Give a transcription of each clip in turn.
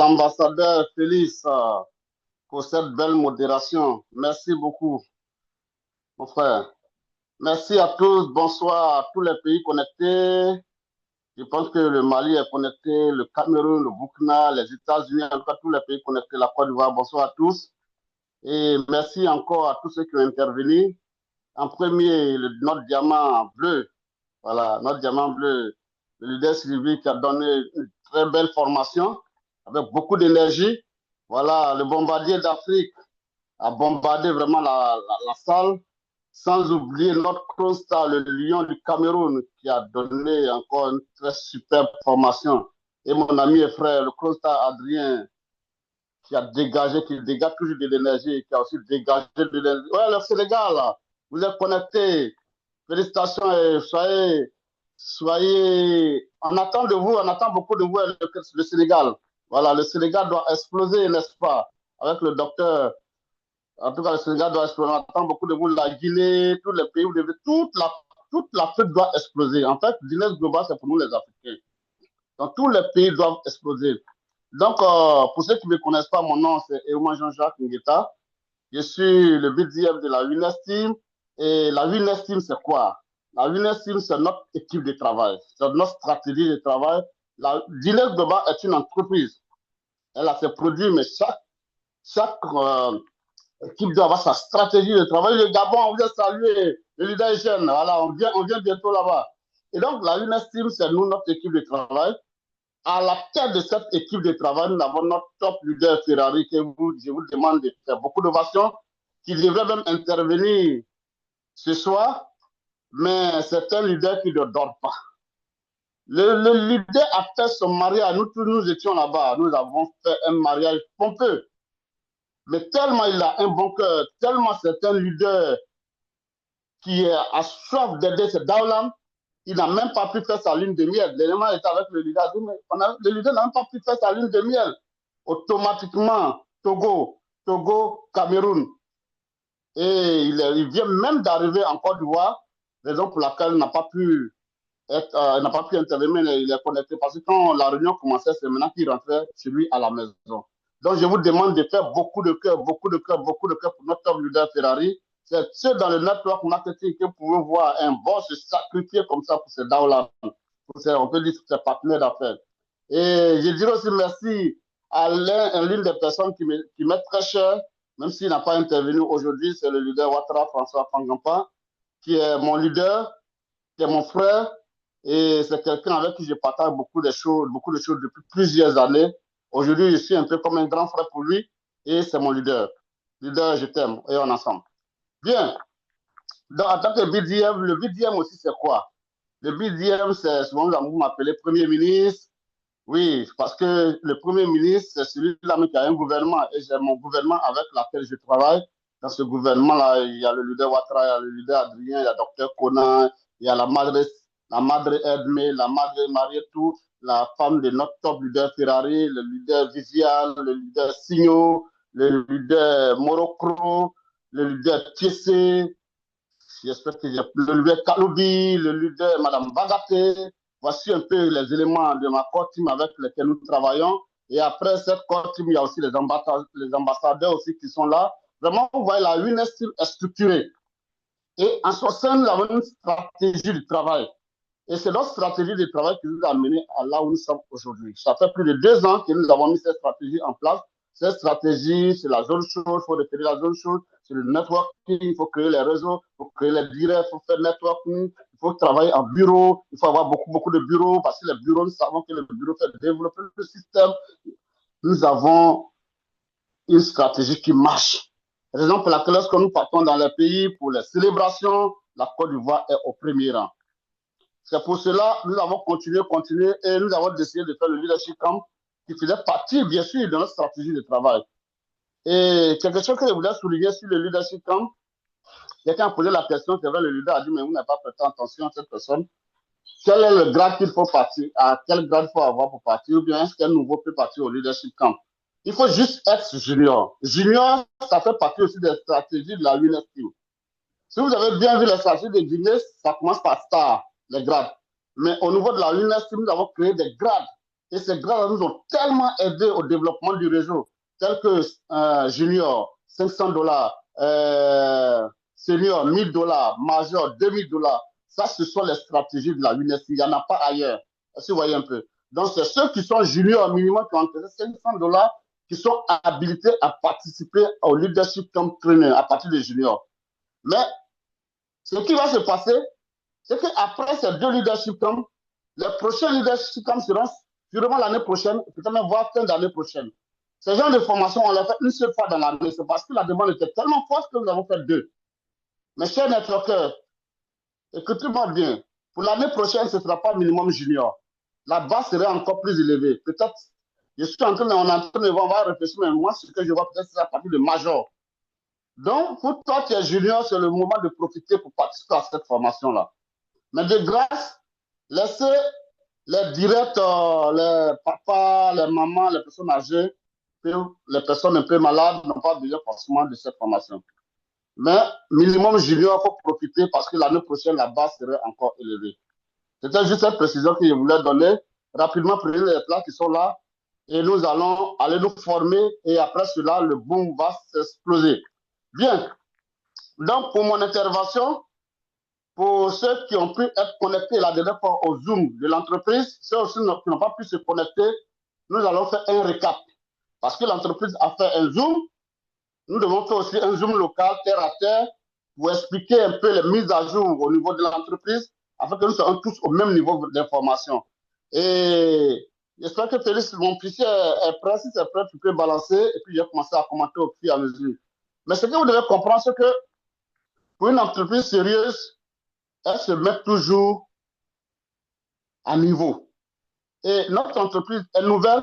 l'ambassadeur Félix pour cette belle modération. Merci beaucoup, mon frère. Merci à tous. Bonsoir à tous les pays connectés. Je pense que le Mali est connecté, le Cameroun, le Burkina, les États-Unis, en tout cas tous les pays connectés, la Côte d'Ivoire. Bonsoir à tous. Et merci encore à tous ceux qui ont intervenu. En premier, notre diamant bleu. Voilà, notre diamant bleu, le leader Sylvie qui a donné une très belle formation avec beaucoup d'énergie. Voilà, le bombardier d'Afrique a bombardé vraiment la salle, sans oublier notre constat, le lion du Cameroun, qui a donné encore une très superbe formation. Et mon ami et frère, le constat Adrien, qui a dégagé, qui dégage toujours de l'énergie, et qui a aussi dégagé de l'énergie. Ouais, le Sénégal, là, vous êtes connectés. Félicitations et on attend de vous, on attend beaucoup de vous, le Sénégal. Voilà, le Sénégal doit exploser, n'est-ce pas? Avec le docteur. En tout cas, le Sénégal doit exploser. On attend beaucoup de vous, la Guinée, tous les pays, toute l'Afrique doit exploser. En fait, Guinness Global, c'est pour nous les Africains. Donc, tous les pays doivent exploser. Donc, pour ceux qui ne me connaissent pas, mon nom, c'est Euma Jean-Jacques Ngueta. Je suis le BDM de la Winners Team. Et la Winners Team, c'est quoi? La Winners Team, c'est notre équipe de travail. C'est notre stratégie de travail. La Guinness Global est une entreprise. Elle a ses produits, mais chaque équipe doit avoir sa stratégie de travail. Le Gabon, on vient saluer le leader jeune. Voilà, on vient bientôt là-bas. Et donc, la Winners Team, c'est nous, notre équipe de travail. À la tête de cette équipe de travail, nous avons notre top leader Ferrari, je vous demande de faire beaucoup d'ovations, qui devrait même intervenir ce soir, mais c'est un leader qui ne dort pas. Le leader a fait son mariage, nous tous nous étions là-bas, nous avons fait un mariage pompeux. Mais tellement il a un bon cœur, tellement c'est un leader qui a soif d'aider ses downlands, il n'a même pas pu faire sa lune de miel. L'élément était avec le leader. Le leader n'a même pas pu faire sa lune de miel. Automatiquement, Togo, Cameroun. Et il vient même d'arriver en Côte d'Ivoire, raison pour laquelle il n'a pas pu intervenir, mais il est connecté. Parce que quand la réunion commençait, c'est maintenant qu'il rentrait chez lui à la maison. Donc, je vous demande de faire beaucoup de cœur pour notre top leader Ferrari. C'est ceux dans le network marketing que vous pouvez voir un boss se sacrifier comme ça pour ses downloads, on peut dire ses partenaires d'affaires. Et je dirais aussi merci à l'une des personnes qui m'est très cher, même s'il n'a pas intervenu aujourd'hui, c'est le leader Ouattara, François Fangampa, qui est mon leader, qui est mon frère, et c'est quelqu'un avec qui je partage beaucoup de choses depuis plusieurs années. Aujourd'hui, je suis un peu comme un grand frère pour lui, et c'est mon leader. Leader, je t'aime, et on est ensemble. Bien. Donc, en tant que BDM, le BDM aussi, c'est quoi? Le BDM, c'est souvent, vous m'appelez Premier ministre. Oui, parce que le Premier ministre, c'est celui-là qui a un gouvernement, et j'ai mon gouvernement avec lequel je travaille. Dans ce gouvernement-là, il y a le leader Ouattara, il y a le leader Adrien, il y a le docteur Conan, il y a la madre Edme, la madre Marietou, la femme de notre top leader Ferrari, le leader Viviane, le leader Signo, le leader Morocco, le leader Tiessé, j'espère que j'ai le leader Kaloubi, le leader Madame Bagaté. Voici un peu les éléments de ma core team avec lesquels nous travaillons. Et après cette core team, il y a aussi les ambassadeurs aussi qui sont là. Vraiment, vous voyez, la Winners Team est structurée. Et en ce sein, nous avons une stratégie de travail. Et c'est notre stratégie de travail qui nous a amené à là où nous sommes aujourd'hui. Ça fait plus de 2 ans que nous avons mis cette stratégie en place. Cette stratégie, c'est la zone chaude, il faut repérer la zone chaude, c'est le networking, il faut créer les réseaux, il faut créer les directs, il faut faire le networking, il faut travailler en bureau, il faut avoir beaucoup de bureaux, parce que les bureaux, nous savons que le bureau fait développer le système. Nous avons une stratégie qui marche. Raison pour laquelle lorsque nous partons dans les pays pour les célébrations, la Côte d'Ivoire est au premier rang. C'est pour cela que nous avons continué et nous avons décidé de faire le leadership camp qui faisait partie, bien sûr, de notre stratégie de travail. Et quelque chose que je voulais souligner sur le leadership camp, quelqu'un a posé la question, c'est vrai, le leader a dit, mais vous n'avez pas prêté attention à cette personne. Quel est le grade qu'il faut partir, à quel grade il faut avoir pour partir, ou bien est-ce qu'un nouveau peut partir au leadership camp? Il faut juste être junior. Junior, ça fait partie aussi des stratégies de la Winners Team. Si vous avez bien vu les stratégies de Guinness, ça commence par star, les grades. Mais au niveau de la Winners Team, nous avons créé des grades Et ces grâces nous ont tellement aidé au développement du réseau, tel que junior, $500, senior, $1000, major, $2000. Ça, ce sont les stratégies de la UNESC. Il n'y en a pas ailleurs. Est-ce que vous voyez un peu? Donc, c'est ceux qui sont juniors minimum qui ont encaissé $500 qui sont habilités à participer au leadership camp training à partir des juniors. Mais ce qui va se passer, c'est qu'après ces deux leadership camps, les prochains leadership camps seront sûrement l'année prochaine, peut-être même voire fin d'année prochaine. Ces genres de formation, on les fait une seule fois dans l'année. C'est parce que la demande était tellement forte que nous avons fait deux. Mes chers networkers, écoutez-moi bien. Pour l'année prochaine, ce ne sera pas minimum junior. La base serait encore plus élevée. Peut-être, on est en train de voir, on va réfléchir, mais moi, ce que je vois, peut-être, c'est à partir de major. Donc, pour toi qui es junior, c'est le moment de profiter pour participer à cette formation-là. Mais de grâce, laissez les directs, les papas, les mamans, les personnes âgées, les personnes un peu malades n'ont pas besoin forcément de cette formation. Mais minimum junior, il faut profiter parce que l'année prochaine, la base serait encore élevée. C'était juste cette précision que je voulais donner. Rapidement, prenez les plats qui sont là et nous allons aller nous former et après cela, le boom va s'exploser. Bien. Donc, pour mon intervention, pour ceux qui ont pu être connectés la dernière fois au Zoom de l'entreprise, ceux aussi qui n'ont pas pu se connecter, nous allons faire un récap. Parce que l'entreprise a fait un Zoom, nous devons faire aussi un Zoom local, terre à terre, pour expliquer un peu les mises à jour au niveau de l'entreprise, afin que nous soyons tous au même niveau d'information. Et j'espère que Félix, mon fichier est prêt. Si c'est prêt, tu peux balancer, et puis je vais commencer à commenter au fur et à mesure. Mais ce que vous devez comprendre, c'est que pour une entreprise sérieuse, elle se met toujours à niveau. Et notre entreprise est nouvelle,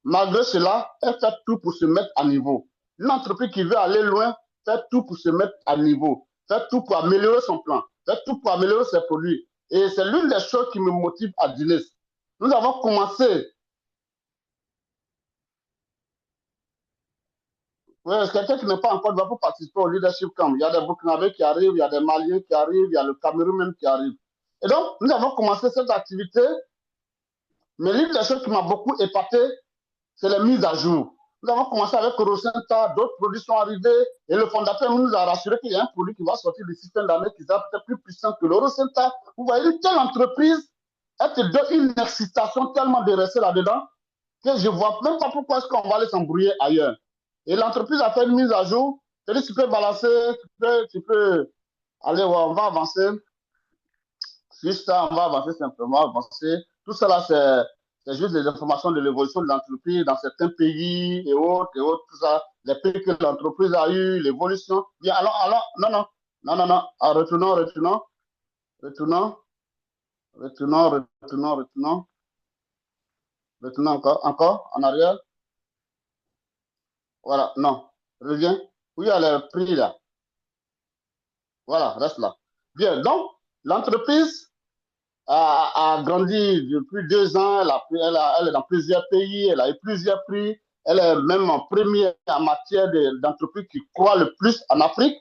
malgré cela, elle fait tout pour se mettre à niveau. Une entreprise qui veut aller loin fait tout pour se mettre à niveau, fait tout pour améliorer son plan, fait tout pour améliorer ses produits. Et c'est l'une des choses qui me motive à Dines. Nous avons commencé. Oui, quelqu'un qui n'est pas encore va pour participer au leadership camp. Il y a des Burkinabés qui arrivent, il y a des Maliens qui arrivent, il y a le Cameroun même qui arrive. Et donc, nous avons commencé cette activité, mais l'une des choses qui m'a beaucoup épaté, c'est les mises à jour. Nous avons commencé avec Rosenta, d'autres produits sont arrivés et le fondateur nous a rassuré qu'il y a un produit qui va sortir d'ici fin d'année qui sera peut-être plus puissant que le Rosenta. Vous voyez, une telle entreprise, elle te donne une excitation tellement de rester là-dedans que je ne vois même pas pourquoi est-ce qu'on va aller s'embrouiller ailleurs. Et l'entreprise a fait une mise à jour. Tu peux balancer, tu peux aller, on va avancer. Juste ça, on va avancer simplement, avancer. Tout ça là, c'est juste des informations de l'évolution de l'entreprise dans certains pays et autres, tout ça. Les pays que l'entreprise a eu, l'évolution. Bien, non. Ah, retournons encore, en arrière. Voilà, non. Reviens. Oui, elle est pris là. Voilà, reste là. Bien, donc, l'entreprise a grandi depuis 2 ans. Elle est dans plusieurs pays. Elle a eu plusieurs prix. Elle est même en premier en matière d'entreprise qui croit le plus en Afrique.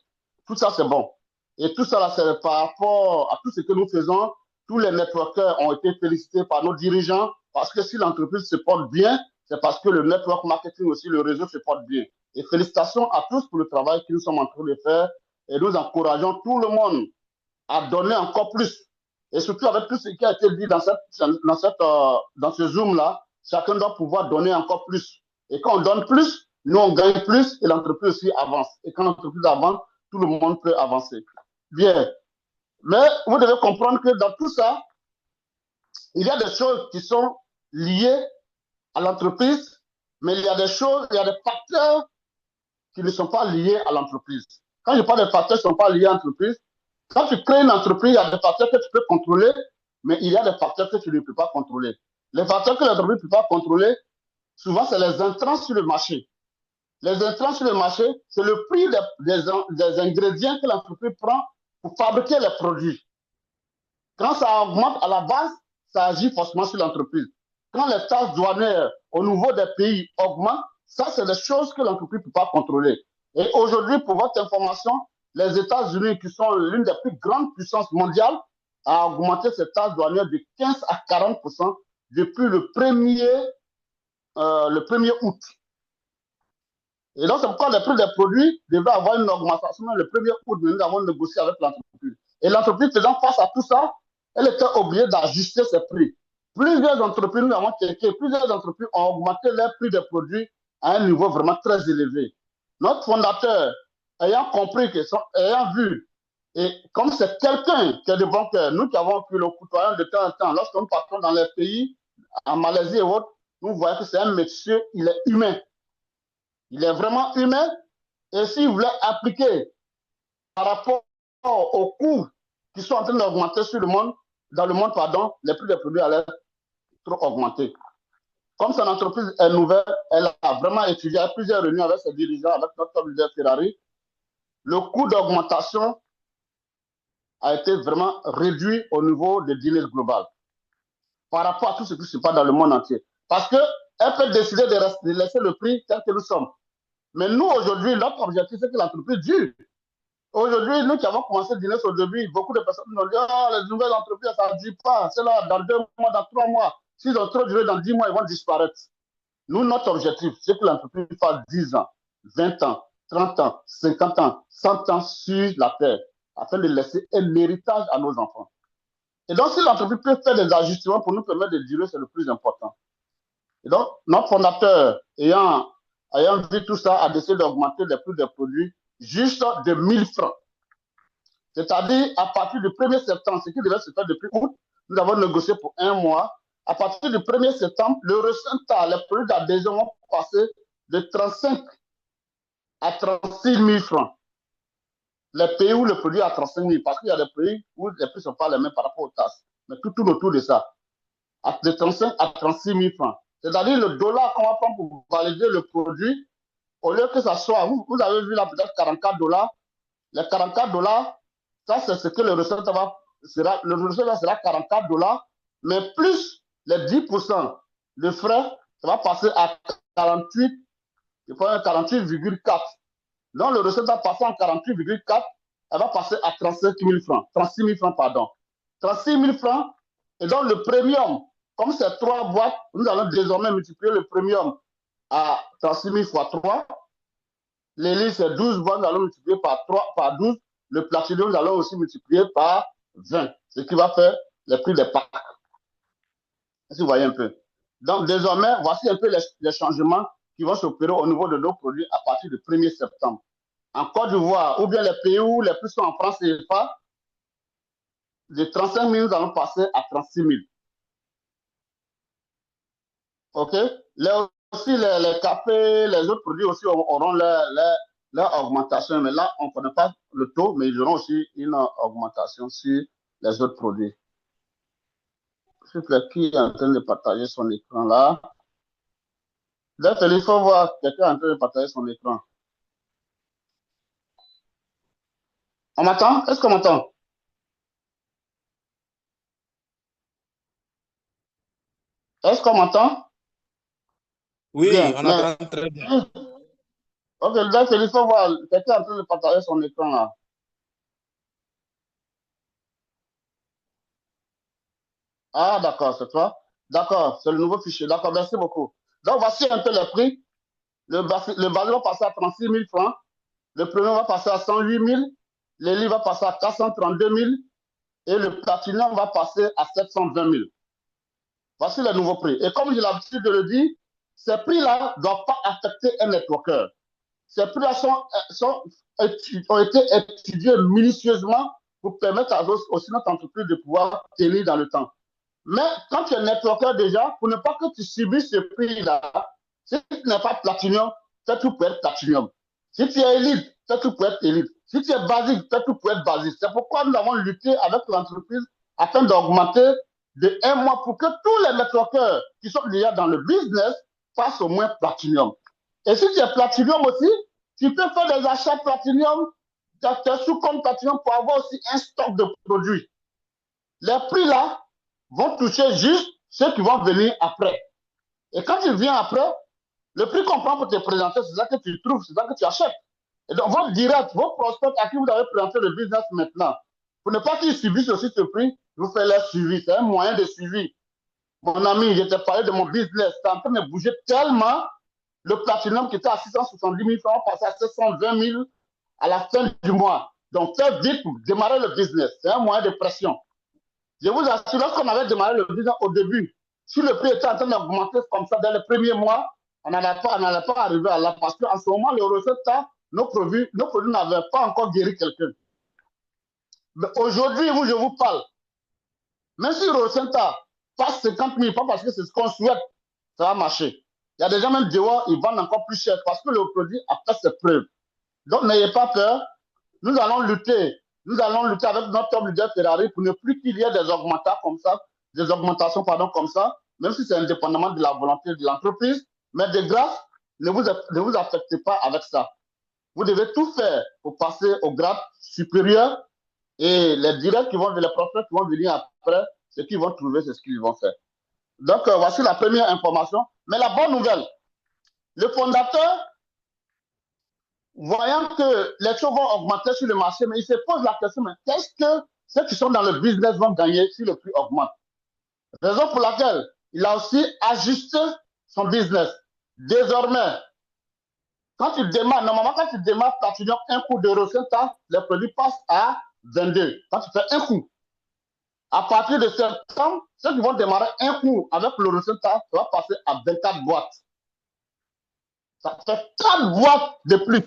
Tout ça, c'est bon. Et tout ça, là, c'est par rapport à tout ce que nous faisons. Tous les networkers ont été félicités par nos dirigeants parce que si l'entreprise se porte bien, c'est parce que le network marketing aussi, le réseau se porte bien. Et félicitations à tous pour le travail que nous sommes en train de faire. Et nous encourageons tout le monde à donner encore plus. Et surtout avec tout ce qui a été dit dans ce Zoom-là, chacun doit pouvoir donner encore plus. Et quand on donne plus, nous on gagne plus et l'entreprise aussi avance. Et quand l'entreprise avance, tout le monde peut avancer. Bien. Mais vous devez comprendre que dans tout ça, il y a des choses qui sont liées à l'entreprise, mais il y a des choses, il y a des facteurs qui ne sont pas liés à l'entreprise. Quand je parle de facteurs qui ne sont pas liés à l'entreprise, quand tu crées une entreprise, il y a des facteurs que tu peux contrôler, mais il y a des facteurs que tu ne peux pas contrôler. Les facteurs que l'entreprise ne peut pas contrôler, souvent, c'est les intrants sur le marché. Les intrants sur le marché, c'est le prix des ingrédients que l'entreprise prend pour fabriquer les produits. Quand ça augmente à la base, ça agit forcément sur l'entreprise. Quand les taxes douanières au niveau des pays augmentent, ça, c'est des choses que l'entreprise ne peut pas contrôler. Et aujourd'hui, pour votre information, les États-Unis, qui sont l'une des plus grandes puissances mondiales, a augmenté ces taxes douanières de 15 à 40% depuis le 1er août. Et donc, c'est pourquoi les prix des produits devaient avoir une augmentation le 1er août. Nous avons négocié avec l'entreprise. Et l'entreprise faisant face à tout ça, elle était obligée d'ajuster ses prix. Plusieurs entreprises, nous avons checké, plusieurs entreprises ont augmenté leurs prix des produits à un niveau vraiment très élevé. Notre fondateur, ayant compris, ayant vu, et comme c'est quelqu'un qui est de bon cœur, nous qui avons pu le côtoyer de temps en temps, lorsque nous partons dans les pays, en Malaisie et autres, nous voyons que c'est un monsieur, il est humain. Il est vraiment humain. Et s'il voulait appliquer par rapport aux coûts qui sont en train d'augmenter dans le monde, pardon, les prix des produits allaient trop augmenter. Comme son entreprise est nouvelle, elle a vraiment étudié à plusieurs réunions avec ses dirigeants, avec notre leader Ferrari. Le coût d'augmentation a été vraiment réduit au niveau de Guinness Global par rapport à tout ce qui se passe dans le monde entier. Parce qu'elle peut décider de laisser le prix tel que nous sommes. Mais nous, aujourd'hui, notre objectif, c'est que l'entreprise dure. Aujourd'hui, nous qui avons commencé Guinness au début, beaucoup de personnes nous ont dit oh, les nouvelles entreprises, ça ne dure pas. C'est là, dans 2 mois, dans 3 mois. S'ils ont trop duré dans 10 mois, ils vont disparaître. Nous, notre objectif, c'est que l'entreprise fasse 10 ans, 20 ans, 30 ans, 50 ans, 100 ans sur la terre, afin de laisser un héritage à nos enfants. Et donc, si l'entreprise peut faire des ajustements pour nous permettre de durer, c'est le plus important. Et donc, notre fondateur, ayant vu tout ça, a décidé d'augmenter les prix des produits juste de 1000 francs. C'est-à-dire, à partir du 1er septembre, ce qui devait se faire depuis août, nous avons négocié pour 1 mois. À partir du 1er septembre, le recensement, les produits d'adhésion vont passer de 35 à 36 000 francs. Les pays où le produit est à 35 000, parce qu'il y a des pays où les prix ne sont pas les mêmes par rapport aux tasses. Mais tout tourne autour de ça. De 35 à 36 000 francs. C'est-à-dire le dollar qu'on va prendre pour valider le produit, au lieu que ça soit, vous avez vu là peut-être 44 $, les 44 $, ça c'est ce que le receveur sera, le receveur sera 44 $, mais plus les 10% de frais, ça va passer à 48, je pense 48,4. Donc le receveur passant en 48,4, elle va passer à 35 000 francs, 36 000 francs, pardon. 36 000 francs, et donc le premium, comme c'est 3 boîtes, nous allons désormais multiplier le premium à 36 000 fois 3. Les livres, c'est 12 boîtes, nous allons multiplier par 12. Le platinum, nous allons aussi multiplier par 20, ce qui va faire les prix des packs. Si vous voyez un peu. Donc, désormais, voici un peu les changements qui vont s'opérer au niveau de nos produits à partir du 1er septembre. En Côte d'Ivoire, ou bien les pays où les prix sont en France et pas, de 35 000, nous allons passer à 36 000. OK? Aussi, les cafés, les autres produits aussi auront leur augmentation. Mais là, on ne connaît pas le taux, mais ils auront aussi une augmentation sur les autres produits. Qui est en train de partager son écran là? D'accord, il faut voir quelqu'un en train de partager son écran. On m'entend? Est-ce qu'on m'entend? Est-ce qu'on m'entend? Oui, bien, on entend très bien. Ok, d'accord, il faut voir quelqu'un en train de partager son écran là. Ah, d'accord, c'est toi? D'accord, c'est le nouveau fichier. D'accord, merci beaucoup. Donc, voici un peu les prix. Le basique va passer à 36 000 francs. Le premier va passer à 108 000. L'élite va passer à 432 000. Et le platinum va passer à 720 000. Voici les nouveaux prix. Et comme j'ai l'habitude de le dire, ces prix-là ne doivent pas affecter un networker. Ces prix-là ont été étudiés minutieusement pour permettre à aussi notre entreprise de pouvoir tenir dans le temps. Mais quand tu es networker déjà, pour ne pas que tu subisses ce prix-là, si tu n'es pas platinum, fais tout pour être platinum. Si tu es élite, fais tout pour être élite. Si tu es basique, fais tout pour être basique. C'est pourquoi nous avons lutté avec l'entreprise afin d'augmenter de 1 mois pour que tous les networkers qui sont déjà dans le business fassent au moins platinum. Et si tu es platinum aussi, tu peux faire des achats platinum, tes sous-comptes platinum pour avoir aussi un stock de produits. Les prix là vont toucher juste ceux qui vont venir après. Et quand tu viens après, le prix qu'on prend pour te présenter, c'est ça que tu trouves, c'est ça que tu achètes. Et donc, votre direct, vos prospects à qui vous avez présenté le business maintenant, pour ne pas qu'ils subissent aussi ce prix, vous faites leur suivi. C'est un moyen de suivi. Mon ami, je t'ai parlé de mon business. C'est en train de bouger tellement. Le platinum qui était à 670 000 francs passé à 720 000 à la fin du mois. Donc, faites vite pour démarrer le business. C'est un moyen de pression. Je vous assure, lorsqu'on avait démarré le business au début, si le prix était en train d'augmenter comme ça dès les premiers mois, on n'allait pas arriver à là parce qu'en ce moment, les recettes, nos produits n'avaient pas encore guéri quelqu'un. Mais aujourd'hui, où je vous parle, même si Rosenta passe 50 000, pas parce que c'est ce qu'on souhaite, ça va marcher. Il y a des gens même dehors, ils vendent encore plus cher parce que le produit a fait ses preuves. Donc, n'ayez pas peur. Nous allons lutter. Nous allons lutter avec notre homme leader Ferrari pour ne plus qu'il y ait des augmentations comme ça, même si c'est indépendamment de la volonté de l'entreprise. Mais de grâce, ne vous affectez pas avec ça. Vous devez tout faire pour passer au grade supérieur et les directs qui vont, les prospects qui vont venir après, ce qu'ils vont trouver, c'est ce qu'ils vont faire. Donc, voici la première information. Mais la bonne nouvelle, le fondateur, voyant que les choses vont augmenter sur le marché, mais il se pose la question, mais qu'est-ce que ceux qui sont dans le business vont gagner si le prix augmente? Raison pour laquelle il a aussi ajusté son business. Désormais, normalement, quand tu démarres Platinum, un coup de recette, les produits passent à 22. Quand tu fais un coup, à partir de septembre, ceux qui vont démarrer un coup avec le recette, ça va passer à 24 boîtes. Ça fait 4 boîtes de plus.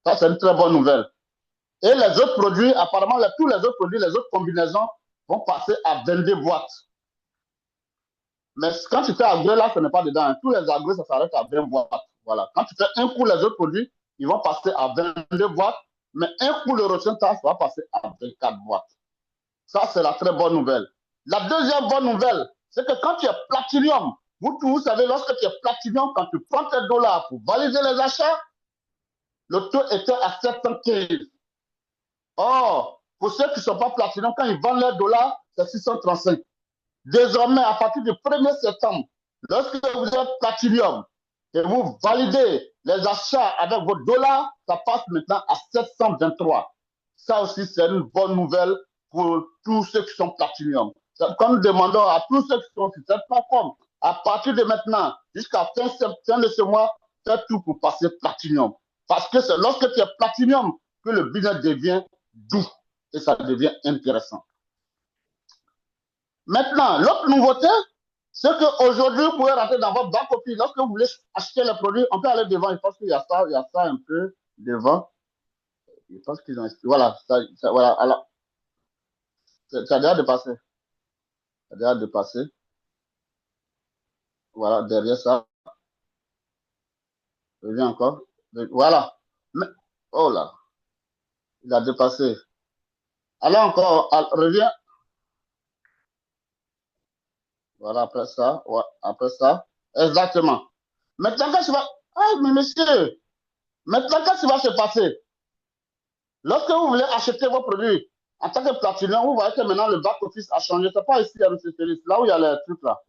Ça, c'est une très bonne nouvelle. Et les autres produits, apparemment, tous les autres produits, les autres combinaisons vont passer à 22 boîtes. Mais quand tu fais agro, là, ce n'est pas dedans. Tous les agros, ça s'arrête à 20 boîtes. Voilà. Quand tu fais un coup, les autres produits, ils vont passer à 22 boîtes. Mais un coup, le recetta, ça va passer à 24 boîtes. Ça, c'est la très bonne nouvelle. La deuxième bonne nouvelle, c'est que quand tu es Platinum, vous savez, lorsque tu es Platinum, quand tu prends tes dollars pour valider les achats, le taux était à 715. Or, pour ceux qui ne sont pas Platinum, quand ils vendent leurs dollars, c'est 635. Désormais, à partir du 1er septembre, lorsque vous êtes Platinum et vous validez les achats avec vos dollars, ça passe maintenant à 723. Ça aussi, c'est une bonne nouvelle pour tous ceux qui sont Platinum. Comme nous demandons à tous ceux qui sont sur cette plateforme, à partir de maintenant, jusqu'à fin de ce mois, faites tout pour passer Platinum. Parce que c'est lorsque tu es Platinum que le business devient doux et ça devient intéressant. Maintenant, l'autre nouveauté, c'est qu'aujourd'hui, vous pouvez rentrer dans votre banque office. Lorsque vous voulez acheter les produits, on peut aller devant. Je pense qu'il y a ça un peu devant. Je pense qu'ils ont... Voilà, voilà. Alors, ça a déjà dépassé. Ça a déjà dépassé. Voilà, derrière ça. Je viens encore. Voilà. Mais, oh là, il a dépassé. Alors encore, reviens. Voilà, après ça. Ouais, après ça. Exactement. Maintenant, quand tu vas... Ah, mais monsieur, maintenant, qu'est-ce qui va se passer? Lorsque vous voulez acheter vos produits en tant que Platinum, vous voyez que maintenant le back-office a changé. Ce n'est pas ici, M. Félix, là où il y a les trucs là.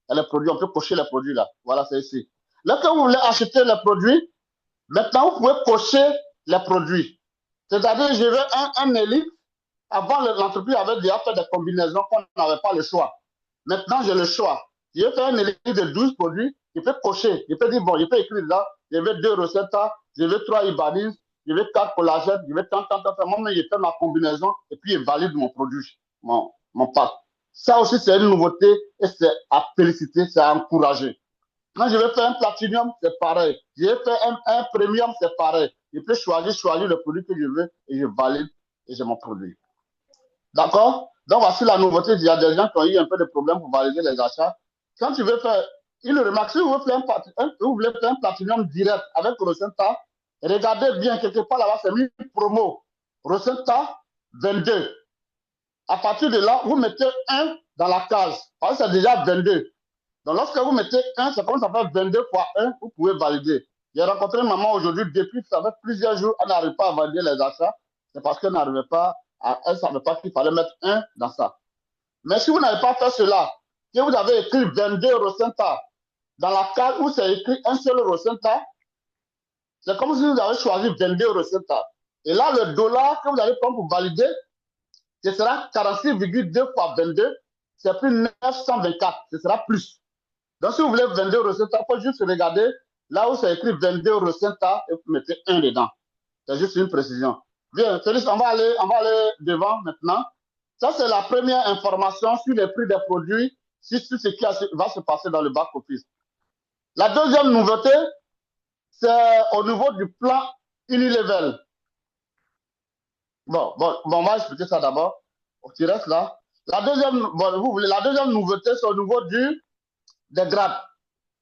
Il y a les produits, on peut cocher les produits là. Voilà, c'est ici. Lorsque vous voulez acheter les produits, maintenant vous pouvez cocher les produits. C'est-à-dire, je veux un élite. Avant, l'entreprise avait déjà fait des combinaisons qu'on n'avait pas le choix. Maintenant, j'ai le choix. Je veux faire un élite de 12 produits, je peux cocher. Je peux dire, bon, je peux écrire là, je veux 2 recettes, je veux 3 Ibanez, je veux 4 collagènes, je veux tant. Moi, je fais ma combinaison et puis je valide mon produit, mon pack. Ça aussi, c'est une nouveauté et c'est à féliciter, c'est à encourager. Quand je vais faire un platinum, c'est pareil. Je vais faire un premium, c'est pareil. Je peux choisir le produit que je veux et je valide et j'ai mon produit. D'accord? Donc, voici la nouveauté. Il y a des gens qui ont eu un peu de problème pour valider les achats. Quand tu veux faire une remarque, si vous voulez faire un platinum direct avec Rosenta, regardez bien, quelque part là-bas, c'est mis promo. Rosenta 22. À partir de là, vous mettez 1 dans la case. Parce que c'est déjà 22. Donc, lorsque vous mettez 1, ça commence à faire 22 fois 1, vous pouvez valider. J'ai rencontré une maman aujourd'hui, depuis ça fait plusieurs jours, elle n'arrive pas à valider les achats. C'est parce qu'elle n'arrivait pas elle ne savait pas qu'il fallait mettre 1 dans ça. Mais si vous n'avez pas fait cela, que vous avez écrit 22 Rosenta dans la case où c'est écrit un seul Rosenta, c'est comme si vous avez choisi 22 Rosenta. Et là, le dollar que vous allez prendre pour valider, ce sera 46,2 fois 22. c'est plus 924, ce sera plus. Donc, si vous voulez 22 recettes, il faut juste regarder là où c'est écrit 22 recettes et vous mettez 1 dedans. C'est juste une précision. Bien, Félix, on va aller devant maintenant. Ça, c'est la première information sur les prix des produits, sur ce qui va se passer dans le back-office. La deuxième nouveauté, c'est au niveau du plan Unilevel. Bon, on va expliquer ça d'abord. Tu restes là. La deuxième nouveauté, c'est au niveau des grades.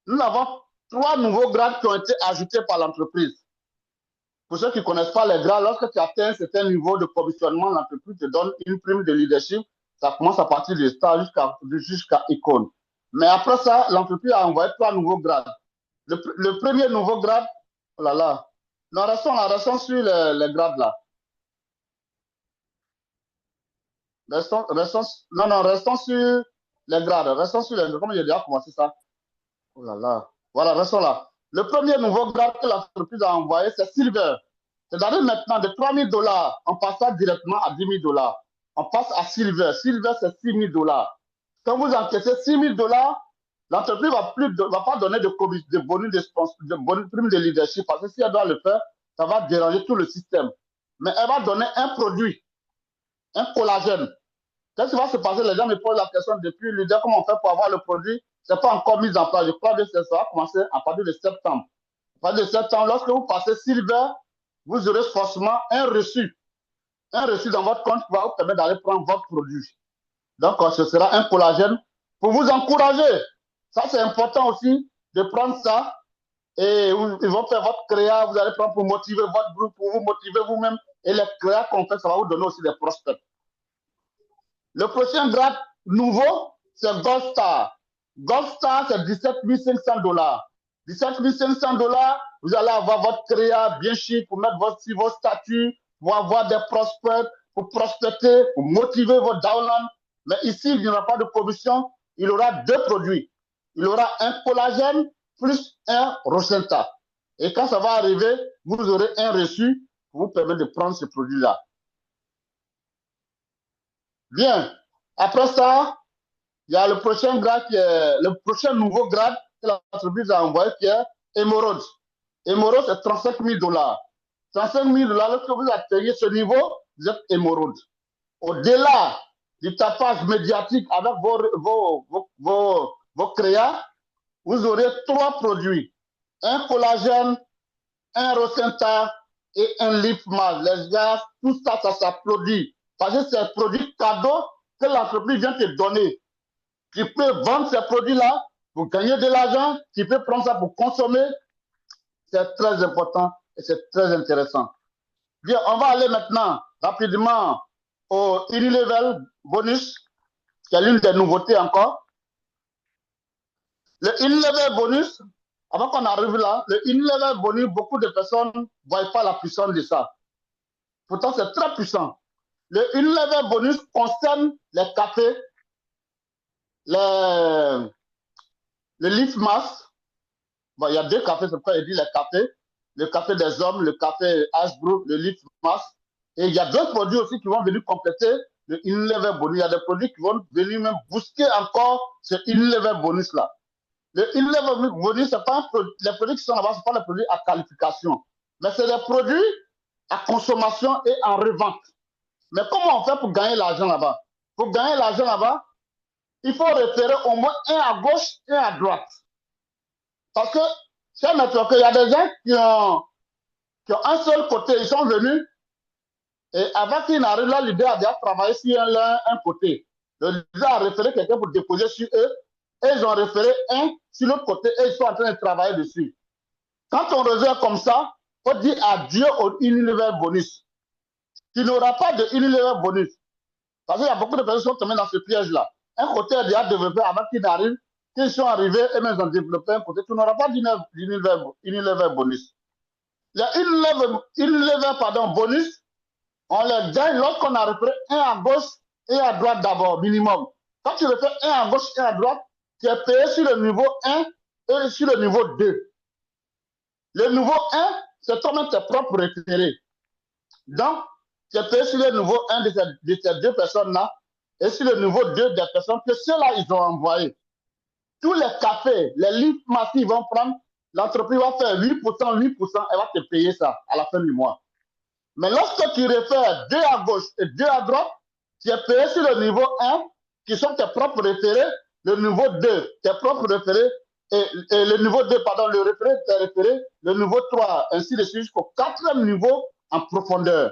Nous avons 3 nouveaux grades qui ont été ajoutés par l'entreprise. Pour ceux qui ne connaissent pas les grades, lorsque tu atteins un certain niveau de commissionnement, l'entreprise te donne une prime de leadership. Ça commence à partir de star jusqu'à icône. Mais après ça, l'entreprise a envoyé 3 nouveaux grades. Le premier nouveau grade, oh là là, non, restons sur les grades là. Restons sur les grades. Restons sur les grades. Comment j'ai déjà commencé ça? Oh là là. Voilà, restons là. Le premier nouveau grade que l'entreprise a envoyé, c'est Silver. C'est-à-dire maintenant de 3 000 $, on passe directement à 10 000 $. On passe à Silver. Silver, c'est 6 000 $. Quand vous encaissez 6 000 $, l'entreprise ne va pas donner de bonus de prime de leadership parce que si elle doit le faire, ça va déranger tout le système. Mais elle va donner un produit, un collagène. Qu'est-ce qui va se passer? Les gens me posent la question depuis l'idée comment on fait pour avoir le produit. Ce n'est pas encore mis en place. Je crois que ça va commencer à partir de septembre. À partir de septembre, lorsque vous passez Silver, vous aurez forcément un reçu. Un reçu dans votre compte qui va vous permettre d'aller prendre votre produit. Donc, ce sera un collagène pour vous encourager. Ça, c'est important aussi de prendre ça. Et ils vont faire votre créa. Vous allez prendre pour motiver votre groupe, pour vous motiver vous-même. Et les créas qu'on fait, ça va vous donner aussi des prospects. Le prochain grade nouveau, c'est Gold Star. Gold Star, c'est 17 500 $. 17 500 $, vous allez avoir votre créa bien chic pour mettre vos statuts, pour avoir des prospects, pour prospecter, pour motiver votre downline. Mais ici, il n'y aura pas de commission. Il aura 2 produits. Il aura un collagène plus un Rosenta. Et quand ça va arriver, vous aurez un reçu pour vous permettre de prendre ce produit-là. Bien. Après ça, il y a le prochain grade le prochain nouveau grade que l'entreprise a envoyé qui est Emerald. Emerald, c'est 35 000 $. 35 000 $, lorsque vous atteignez ce niveau, vous êtes Emerald. Au-delà du tapage médiatique avec vos créas, vous aurez 3 produits. Un collagène, un Rosenta et un Lip Mask. Les gars, tout ça, ça s'applaudit. Parce que c'est un produit cadeau que l'entreprise vient te donner. Tu peux vendre ces produits-là pour gagner de l'argent. Tu peux prendre ça pour consommer. C'est très important et c'est très intéressant. Bien, on va aller maintenant rapidement au Unilevel Bonus, qui est l'une des nouveautés encore. Le Unilevel Bonus, avant qu'on arrive là, le Unilevel Bonus, beaucoup de personnes ne voient pas la puissance de ça. Pourtant, c'est très puissant. Le Unilevel Bonus concerne les cafés, le Leaf Mask. Bon, il y a 2 cafés, c'est pourquoi il dit les cafés. Le café des hommes, le café Ashbrook, le Leaf Mask. Et il y a d'autres produits aussi qui vont venir compléter le Unilevel Bonus. Il y a des produits qui vont venir même booster encore ce Unilevel Bonus-là. Le Unilevel Bonus, c'est pas les produits qui sont là-bas, ce ne sont pas les produits à qualification. Mais c'est des produits à consommation et en revente. Mais comment on fait pour gagner l'argent là-bas? Pour gagner l'argent là-bas, il faut référer au moins un à gauche et à droite. Parce que, c'est notre il y a des gens qui ont un seul côté, ils sont venus, et avant qu'ils n'arrivent là, l'idée a déjà travaillé sur un côté. Le leader a référé quelqu'un pour déposer sur eux, et ils ont référé un sur l'autre côté, et ils sont en train de travailler dessus. Quand on réserve comme ça, il faut dire adieu au Unilevel Bonus. Tu n'auras pas de Unilevel Bonus. Parce qu'il y a beaucoup de personnes qui sont tombées dans ce piège-là. Un côté est déjà développé avant qu'ils n'arrivent. Qu'ils sont arrivés et même ils ont développé un côté. Tu n'auras pas d'Unilevel Bonus. Les Unilevel bonus, on les gagne lorsqu'on a refait un à gauche et à droite d'abord, minimum. Quand tu refais un à gauche et à droite, tu es payé sur le niveau 1 et sur le niveau 2. Le niveau 1, c'est toi-même tes propres référés. Donc, tu es payé sur le niveau 1 de ces 2 personnes-là et sur le niveau 2 des personnes que ceux-là, ils ont envoyé. Tous les cafés, les livres massifs vont prendre, l'entreprise va faire 8%, 8%, elle va te payer ça à la fin du mois. Mais lorsque tu réfères 2 à gauche et 2 à droite, tu es payé sur le niveau 1, qui sont tes propres référés, le niveau 2, tes propres référés, et le niveau 2, pardon, le référé, tes référés, le niveau 3, ainsi de suite, jusqu'au 4e niveau en profondeur.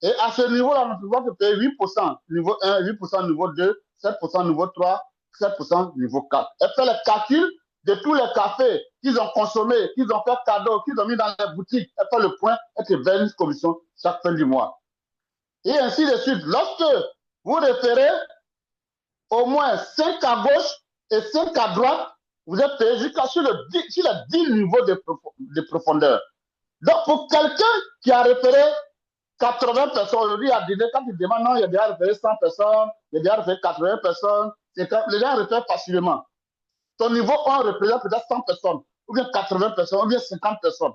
Et à ce niveau-là, on va te payer 8%, niveau 1, 8% niveau 2, 7% niveau 3, 7% niveau 4. Et fait le calcul de tous les cafés qu'ils ont consommés, qu'ils ont fait cadeau, qu'ils ont mis dans les boutiques, et fait le point, et te verse une commission chaque fin du mois. Et ainsi de suite. Lorsque vous référez au moins 5 à gauche et 5 à droite, vous êtes payé jusqu'à sur les 10 niveaux de profondeur. Donc, pour quelqu'un qui a référé 80 personnes, aujourd'hui, à dîner, quand il demande, non, il y a déjà référé 100 personnes, il y a déjà référé 80 personnes, les gens réfèrent facilement. Ton niveau 1 représente peut-être 100 personnes, ou bien 80 personnes, ou bien 50 personnes.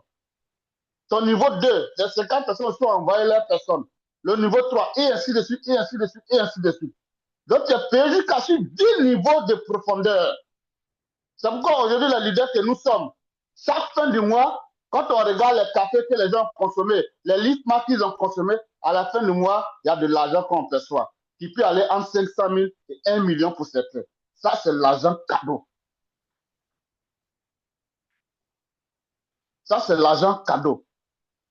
Ton niveau 2, les 50 personnes sont envoyées leurs personnes. Le niveau 3, et ainsi de suite, et ainsi de suite, et ainsi de suite. Donc, tu es payé jusqu'à sur 10 niveaux de profondeur. C'est pourquoi aujourd'hui, les leaders que nous sommes, chaque fin du mois, quand on regarde les cafés que les gens ont consommés, les litres qu'ils ont consommés, à la fin du mois, il y a de l'argent qu'on perçoit, qui peut aller entre 500 000 et 1 million pour certains. Ça, c'est l'argent cadeau. Ça, c'est l'argent cadeau.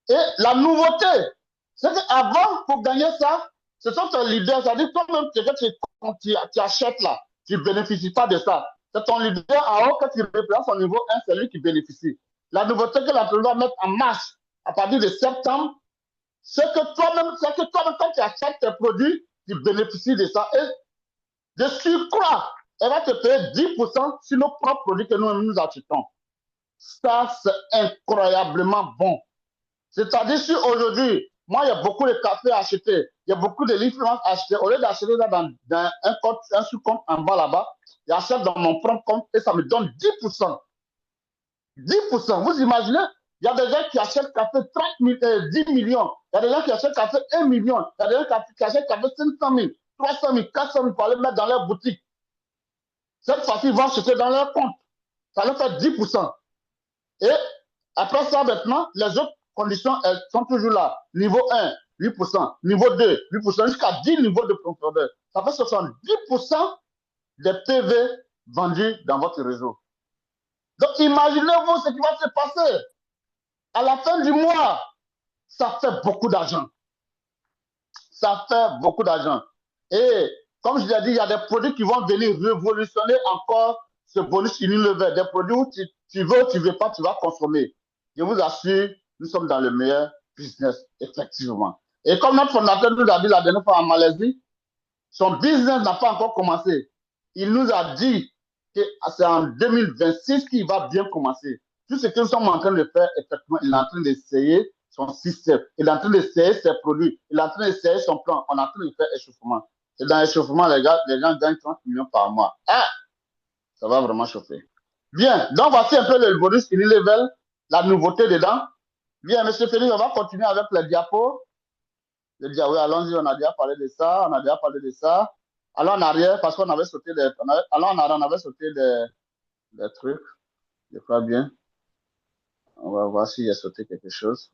Et la nouveauté, c'est qu'avant, pour gagner ça, ce sont tes leaders. C'est-à-dire, toi-même, tu achètes là, tu ne bénéficies pas de ça. C'est ton leader en haut, quand tu représentes son niveau 1, c'est lui qui bénéficie. La nouveauté que l'entreprise va mettre en marche à partir de septembre, c'est que toi-même, quand tu achètes tes produits, tu bénéficies de ça. Et de surcroît, elle va te payer 10% sur nos propres produits que nous achetons. Ça, c'est incroyablement bon. C'est-à-dire, si aujourd'hui, moi, il y a beaucoup de cafés à acheter, il y a beaucoup de livres à acheter, au lieu d'acheter ça dans un sous-compte en bas là-bas, j'achète dans mon propre compte et ça me donne 10%. 10%. Vous imaginez, il y a des gens qui achètent café 10 millions, il y a des gens qui achètent café 1 million, il y a des gens qui achètent café 500 000, 300 000, 400 000 pour aller mettre dans leur boutique. Cette fois-ci, ils vont acheter dans leur compte. Ça leur fait 10%. Et après ça, maintenant, les autres conditions, elles sont toujours là. Niveau 1, 8%. Niveau 2, 8%. Jusqu'à 10 niveaux de profondeur. Ça fait 70% des PV vendus dans votre réseau. Donc, imaginez-vous ce qui va se passer. À la fin du mois, ça fait beaucoup d'argent. Ça fait beaucoup d'argent. Et comme je l'ai dit, il y a des produits qui vont venir révolutionner encore ce bonus Unilever. Des produits où tu veux ou tu ne veux pas, tu vas consommer. Je vous assure, nous sommes dans le meilleur business, effectivement. Et comme notre fondateur nous a dit la dernière fois en Malaisie, son business n'a pas encore commencé. Il nous a dit que c'est en 2026 qu'il va bien commencer. Tout ce que nous sommes en train de faire, effectivement, il est en train d'essayer son système. Il est en train d'essayer ses produits. Il est en train d'essayer son plan. On est en train de faire échauffement. Et dans l'échauffement, les gens gagnent 30 millions par mois. Ah, ça va vraiment chauffer. Bien, donc voici un peu le bonus Unilever, la nouveauté dedans. Bien, M. Félix, on va continuer avec les diapos. Oui, allons-y, on a déjà parlé de ça, Allons en arrière, parce qu'on avait sauté on avait sauté des trucs. Je crois bien. On va voir s'il y a sauté quelque chose.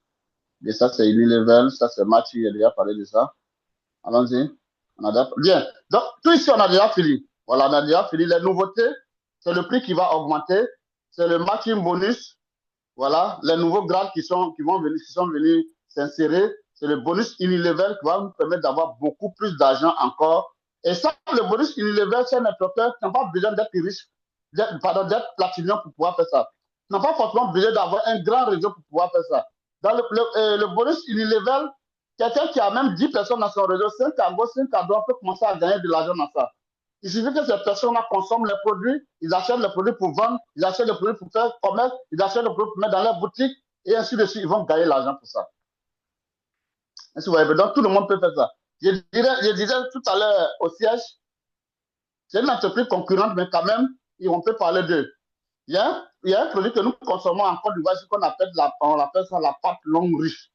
Et ça, c'est Unilever, ça, c'est Mathieu, il a déjà parlé de ça. Allons-y. Bien. Donc, tout ici, on a déjà fini. Voilà, on a déjà fini. Les nouveautés, c'est le prix qui va augmenter. C'est le matching bonus. Voilà, les nouveaux grades qui sont venus s'insérer. C'est le bonus Unilever qui va nous permettre d'avoir beaucoup plus d'argent encore. Et ça, le bonus Unilever, c'est un entrepreneur qui n'a pas besoin d'être riche, d'être platinum pour pouvoir faire ça. Tu n'as pas forcément besoin d'avoir un grand réseau pour pouvoir faire ça. Dans le bonus Unilever, quelqu'un qui a même 10 personnes dans son réseau, 5 à gauche, 5 à droite, peut commencer à gagner de l'argent dans ça. Il suffit que ces personnes-là consomment les produits, ils achètent les produits pour vendre, ils achètent les produits pour faire commerce, ils achètent les produits pour mettre dans leur boutique, et ainsi de suite, ils vont gagner l'argent pour ça. Ainsi, vous voyez, donc tout le monde peut faire ça. Je disais tout à l'heure au siège, c'est une entreprise concurrente, mais quand même, on peut parler d'eux. Il y a un produit que nous consommons en Côte d'Ivoire, ce qu'on appelle ça la pâte longue riche.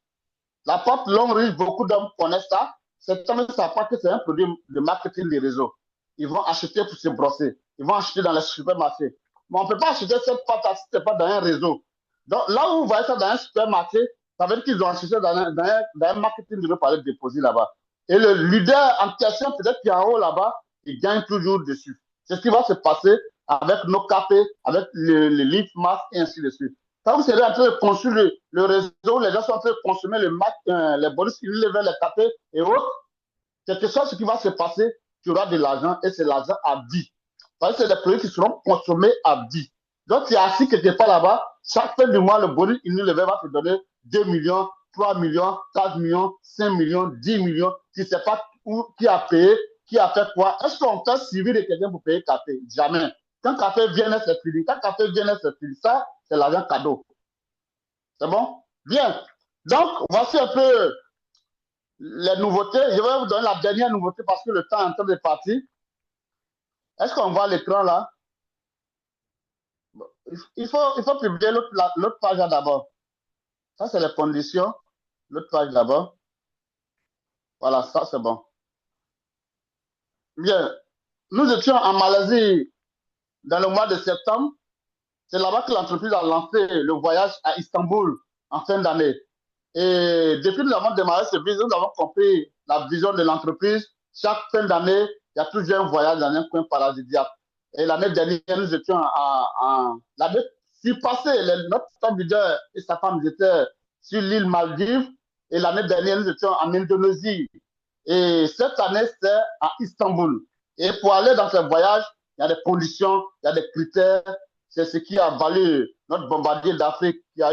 La pâte longue riche, beaucoup d'hommes connaissent ça. certains ne savent pas que c'est un produit de marketing des réseaux. Ils vont acheter pour se brosser. Ils vont acheter dans les supermarchés. Mais on ne peut pas acheter cette pâte si ce n'est pas dans un réseau. Donc là où vous voyez ça dans un supermarché, ça veut dire qu'ils ont acheté dans un marketing de parler de déposer là-bas. Et le leader en question, peut-être qui est en haut là-bas, il gagne toujours dessus. C'est ce qui va se passer avec nos cafés, avec les livres masques et ainsi de suite. Quand vous serez en train de construire le réseau, les gens sont en train de consommer les bonus Unilever, les cafés et autres, quelque chose ce qui va se passer, tu auras de l'argent et c'est l'argent à vie. Parce que c'est des produits qui seront consommés à vie. Donc, tu es assis quelque part là-bas, chaque fin du mois, le bonus Unilever va te donner 2 millions, 3 millions, 4 millions, 5 millions, 10 millions. Tu ne sais pas qui a payé, qui a fait quoi. Est-ce qu'on fait suivi de quelqu'un pour payer café? Jamais. Quand café vient, c'est fini. Quand café vient, c'est fini. Ça, c'est l'argent cadeau. C'est bon? Bien. Donc, voici un peu les nouveautés. Je vais vous donner la dernière nouveauté parce que le temps est en train de partir. Est-ce qu'on voit l'écran là? Il faut publier l'autre page d'abord. Ça, c'est les conditions. L'autre page d'abord. Voilà, ça, c'est bon. Bien. Nous étions en Malaisie dans le mois de septembre. C'est là-bas que l'entreprise a lancé le voyage à Istanbul en fin d'année. Et depuis que nous avons démarré ce business, nous avons compris la vision de l'entreprise. Chaque fin d'année, il y a toujours un voyage dans un coin paradisiaque. Et l'année dernière, nous étions l'année passée, notre top leader et sa femme étaient sur l'île Maldives. Et l'année dernière, nous étions en Indonésie. Et cette année, c'est à Istanbul. Et pour aller dans ce voyage, il y a des conditions, il y a des critères. C'est ce qui a valu notre bombardier d'Afrique qui a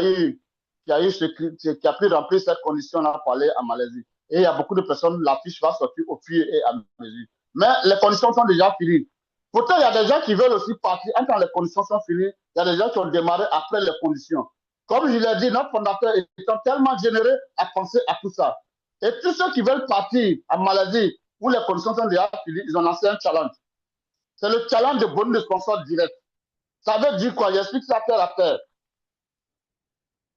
pu remplir cette condition-là pour aller en Malaisie. Et il y a beaucoup de personnes, la fiche va sortir au fur et à mesure. Mais les conditions sont déjà finies. Pourtant, il y a des gens qui veulent aussi partir. Quand les conditions sont finies, il y a des gens qui ont démarré après les conditions. Comme je l'ai dit, notre fondateur étant tellement généreux à penser à tout ça. Et tous ceux qui veulent partir en Malaisie, où les conditions sont déjà finies, ils ont lancé un challenge. C'est le challenge de bonus de sponsor direct. Ça veut dire quoi? J'explique ça terre à terre.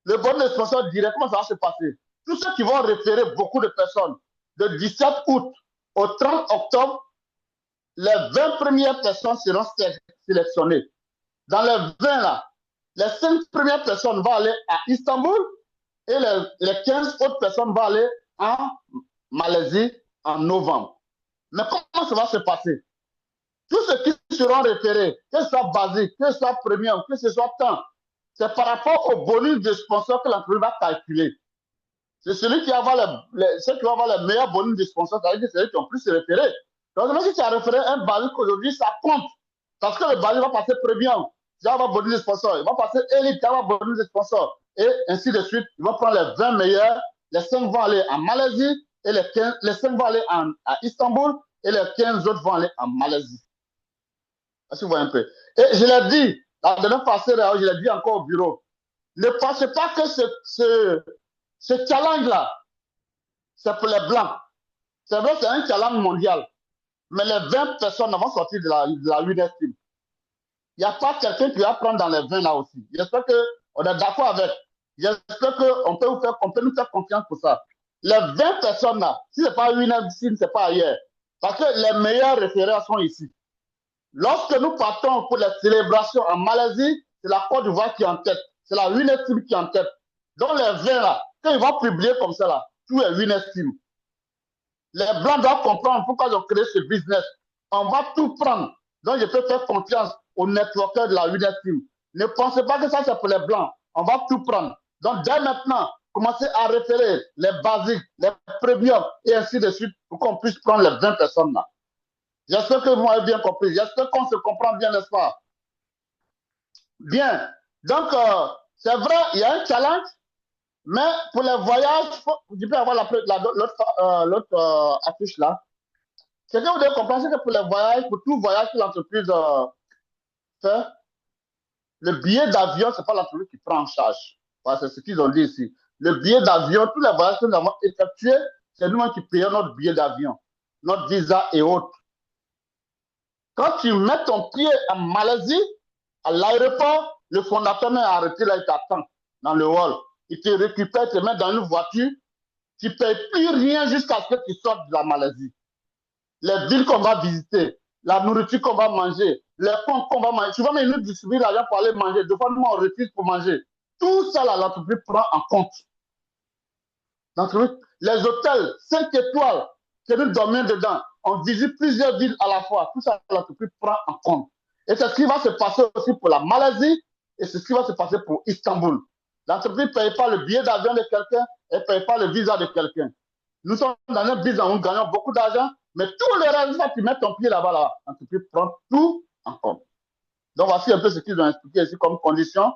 Le bonus de sponsor direct, comment ça va se passer? Tous ceux qui vont référer beaucoup de personnes, de 17 août au 30 octobre, les 20 premières personnes seront sélectionnées. Dans les 20 là, les 5 premières personnes vont aller à Istanbul et les 15 autres personnes vont aller en Malaisie en novembre. Mais comment ça va se passer? Tous ceux qui seront référés, que ce soit basique, que ce soit premium, que ce soit temps, c'est par rapport au bonus de sponsor que l'entreprise va calculer. C'est celui qui va avoir les meilleurs bonus de sponsor, c'est-à-dire que c'est eux qui ont plus se référer. Donc, même si tu as référé un basique aujourd'hui, ça compte. Parce que le basique va passer premium, tu vas avoir bonus de sponsor. Il va passer élite, tu vas avoir bonus de sponsor. Et ainsi de suite. Ils vont prendre les 20 meilleurs, les 5 vont aller en Malaisie, et les 5 vont aller à Istanbul, et les 15 autres vont aller en Malaisie. Est-ce que vous voyez un peu? Et je l'ai dit, la dernière fois, je l'ai dit encore au bureau. Ne pensez pas que ce challenge-là, c'est pour les Blancs. C'est vrai, c'est un challenge mondial. Mais les 20 personnes vont sortir de la winners team. Il n'y a pas quelqu'un qui va prendre dans les 20 là aussi. J'espère qu'on est d'accord avec. J'espère qu'on peut nous faire confiance pour ça. Les 20 personnes là, si ce n'est pas winners team, ce n'est pas ailleurs. Parce que les meilleurs référents sont ici. Lorsque nous partons pour les célébrations en Malaisie, c'est la Côte d'Ivoire qui est en tête. C'est la winners team qui est en tête. Donc les 20 là, quand ils vont publier comme ça là, tous les winners team. Les Blancs doivent comprendre pourquoi ils ont créé ce business. On va tout prendre. Donc, je peux faire confiance aux networkers de la Winners Team. Ne pensez pas que ça, c'est pour les Blancs. On va tout prendre. Donc, dès maintenant, commencez à référer les basiques, les premiums et ainsi de suite pour qu'on puisse prendre les 20 personnes là. J'espère que vous m'avez bien compris. J'espère qu'on se comprend bien, n'est-ce pas? Bien. Donc, c'est vrai, il y a un challenge. Mais pour les voyages, je peux avoir l'autre affiche là. Ce que vous devez comprendre, c'est que pour les voyages, pour tout voyage que l'entreprise fait, le billet d'avion, ce n'est pas l'entreprise qui prend en charge. Voilà, c'est ce qu'ils ont dit ici. Le billet d'avion, tous les voyages que nous avons effectués, c'est nous-mêmes qui payons notre billet d'avion, notre visa et autres. Quand tu mets ton pied en Malaisie, à l'aéroport, le fondateur est arrêté là, il t'attend dans le hall. Il te récupère, te met dans une voiture, Tu ne payes plus rien jusqu'à ce que tu sortes de la Malaisie. Les villes qu'on va visiter, la nourriture qu'on va manger, les comptes qu'on va manger. Tu vois, mais ils nous distribuent l'argent pour aller manger. Deux fois, nous, on refuse pour manger. Tout ça, là, l'entreprise prend en compte. Les hôtels 5 étoiles que nous dormons dedans, on visite plusieurs villes à la fois. Tout ça, l'entreprise prend en compte. Et c'est ce qui va se passer aussi pour la Malaisie et c'est ce qui va se passer pour Istanbul. L'entreprise ne paye pas le billet d'avion de quelqu'un, elle ne paye pas le visa de quelqu'un. Nous sommes dans un business où nous gagnons beaucoup d'argent, mais tous les résultats, tu mets ton pied là-bas, l'entreprise prend tout en compte. Donc voici un peu ce qu'ils ont expliqué ici comme condition.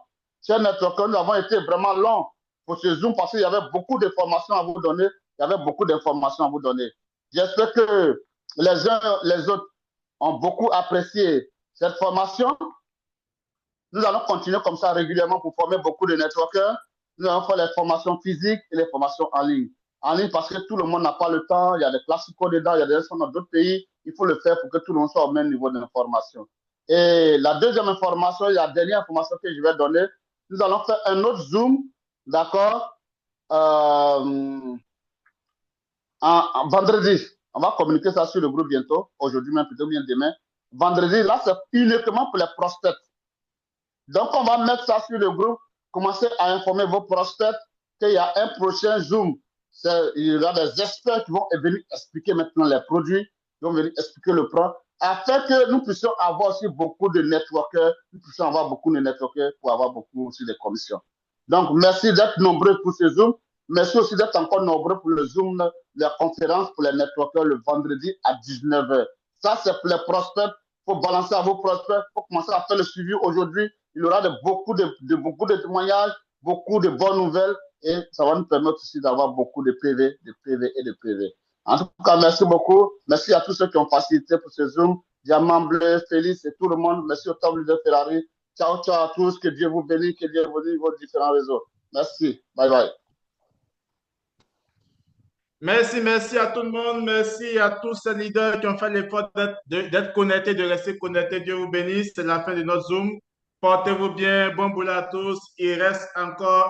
Chers networkers, nous avons été vraiment longs pour ce Zoom parce qu'il y avait beaucoup d'informations à vous donner. Il y avait beaucoup d'informations à vous donner. J'espère que les uns les autres ont beaucoup apprécié cette formation. Nous allons continuer comme ça régulièrement pour former beaucoup de networkers. Nous allons faire les formations physiques et les formations en ligne. En ligne parce que tout le monde n'a pas le temps. Il y a des classiques dedans, il y a des leçons dans d'autres pays. Il faut le faire pour que tout le monde soit au même niveau d'information. Et la deuxième information, la dernière information que je vais donner, nous allons faire un autre Zoom, d'accord, en vendredi. On va communiquer ça sur le groupe bientôt, aujourd'hui même, plutôt bien demain. Vendredi, là, c'est uniquement pour les prospects. Donc, on va mettre ça sur le groupe, commencer à informer vos prospects qu'il y a un prochain Zoom. Il y aura des experts qui vont venir expliquer maintenant les produits, qui vont venir expliquer le plan, afin que nous puissions avoir aussi beaucoup de networkers, nous puissions avoir beaucoup de networkers pour avoir beaucoup aussi de commissions. Donc, merci d'être nombreux pour ce Zoom. Merci aussi d'être encore nombreux pour le Zoom, la conférence pour les networkers le vendredi à 19h. Ça, c'est pour les prospects. Il faut balancer à vos prospects. Il faut commencer à faire le suivi aujourd'hui. Il y aura beaucoup de témoignages, beaucoup de bonnes nouvelles et ça va nous permettre aussi d'avoir beaucoup de PV, de PV et de PV. En tout cas, merci beaucoup. Merci à tous ceux qui ont facilité pour ce Zoom. Diamant Bleu, Félix et tout le monde. Merci au Top de Ferrari. Ciao, ciao à tous. Que Dieu vous bénisse, que Dieu vous bénisse vos différents réseaux. Merci. Bye bye. Merci à tout le monde. Merci à tous ces leaders qui ont fait l'effort d'être connectés, de rester connectés. Dieu vous bénisse. C'est la fin de notre Zoom. Portez-vous bien. Bon boulot à tous. Il reste encore